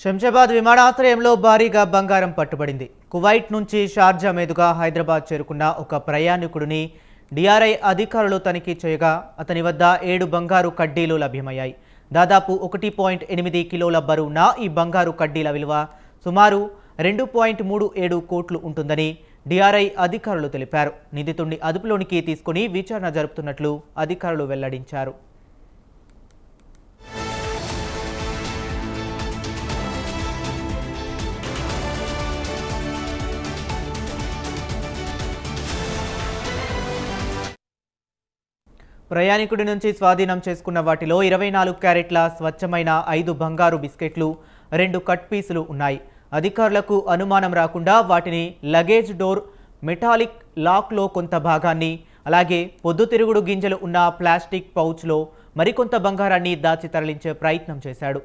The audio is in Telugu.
శంషాబాద్ విమానాశ్రయంలో భారీగా బంగారం పట్టుబడింది. కువైట్ నుంచి షార్జా మీదుగా హైదరాబాద్ చేరుకున్న ఒక ప్రయాణికుడిని డిఆర్ఐ అధికారులు తనిఖీ చేయగా అతని వద్ద 7 బంగారు కడ్డీలు లభ్యమయ్యాయి. దాదాపు 1.8 కిలోల బరువున్న ఈ బంగారు కడ్డీల విలువ సుమారు 2.37 కోట్లు ఉంటుందని డిఆర్ఐ అధికారులు తెలిపారు. నిందితుడిని అదుపులోనికి తీసుకుని విచారణ జరుపుతున్నట్లు అధికారులు వెల్లడించారు. ప్రయాణికుడి నుంచి స్వాధీనం చేసుకున్న వాటిలో 24 క్యారెట్ల స్వచ్ఛమైన 5 బంగారు బిస్కెట్లు, 2 కట్ పీసులు ఉన్నాయి. అధికారులకు అనుమానం రాకుండా వాటిని లగేజ్ డోర్ మెటాలిక్ లాక్లో కొంత భాగాన్ని, అలాగే పొద్దుతిరుగుడు గింజలు ఉన్న ప్లాస్టిక్ పౌచ్లో మరికొంత బంగారాన్ని దాచి తరలించే ప్రయత్నం చేశాడు.